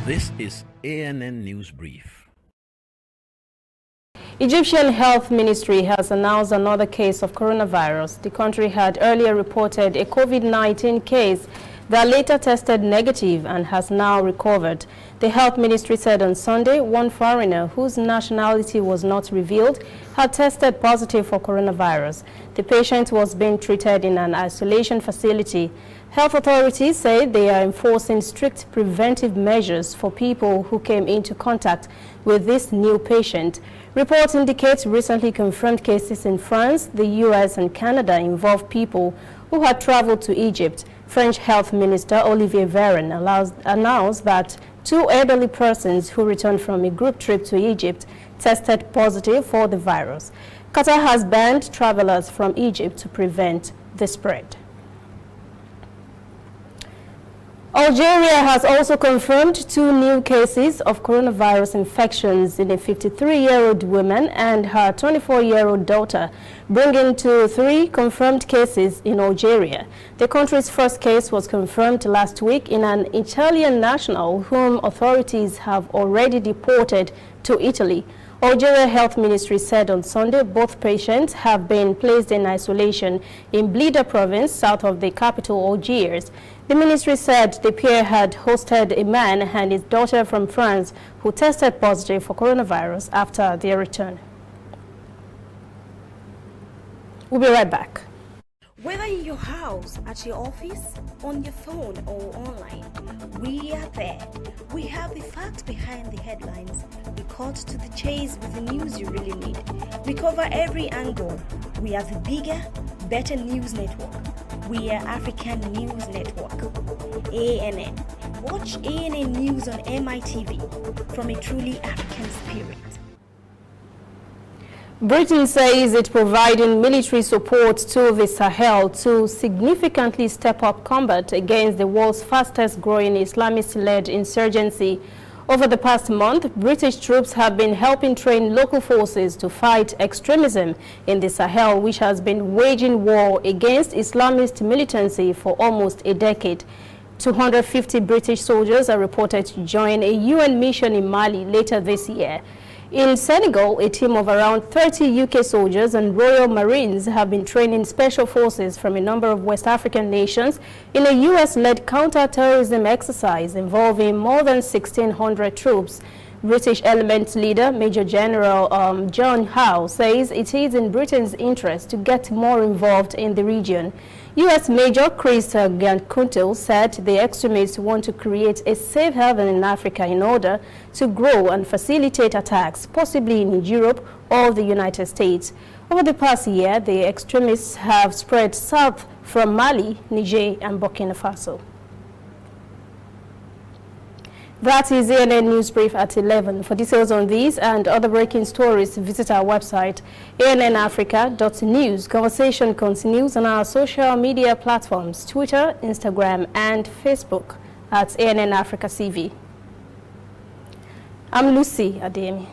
This is ANN News Brief. Egyptian Health Ministry has announced another case of coronavirus. The country had earlier reported a COVID-19 case that later tested negative and has now recovered. The Health Ministry said on Sunday one foreigner whose nationality was not revealed had tested positive for coronavirus. The patient was being treated in an isolation facility. Health authorities say they are enforcing strict preventive measures for people who came into contact with this new patient. Reports indicate recently confirmed cases in France, the US, and Canada involve people who had traveled to Egypt. French Health Minister Olivier Véran announced that 2 elderly persons who returned from a group trip to Egypt tested positive for the virus. Qatar has banned travelers from Egypt to prevent the spread. Algeria has also confirmed 2 new cases of coronavirus infections in a 53-year-old woman and her 24-year-old daughter, bringing to 3 confirmed cases in Algeria. The country's first case was confirmed last week in an Italian national whom authorities have already deported to Italy. Algeria Health Ministry said on Sunday both patients have been placed in isolation in Blida province, south of the capital Algiers. The ministry said the pair had hosted a man and his daughter from France who tested positive for coronavirus after their return. We'll be right back. Whether in your house, at your office, on your phone or online, we are there. We have the facts behind the headlines. We cut to the chase with the news you really need. We cover every angle. We are the bigger, better news network. We are African News Network, ANN. Watch ANN News on MITV from a truly African spirit. Britain says it's providing military support to the Sahel to significantly step up combat against the world's fastest growing Islamist-led insurgency. Over the past month, British troops have been helping train local forces to fight extremism in the Sahel, which has been waging war against Islamist militancy for almost a decade. 250 British soldiers are reported to join a UN mission in Mali later this year. In Senegal, a team of around 30 UK soldiers and Royal Marines have been training special forces from a number of West African nations in a US-led counter-terrorism exercise involving more than 1,600 troops. British Element leader Major General John Howe says it is in Britain's interest to get more involved in the region. U.S. Major Chris Gankuntil said the extremists want to create a safe haven in Africa in order to grow and facilitate attacks, possibly in Europe or the United States. Over the past year, the extremists have spread south from Mali, Niger, and Burkina Faso. That is ANN News Brief at 11. For details on these and other breaking stories, visit our website, annafrica.news. Conversation continues on our social media platforms, Twitter, Instagram, and Facebook at ANN Africa CV. I'm Lucy Ademi.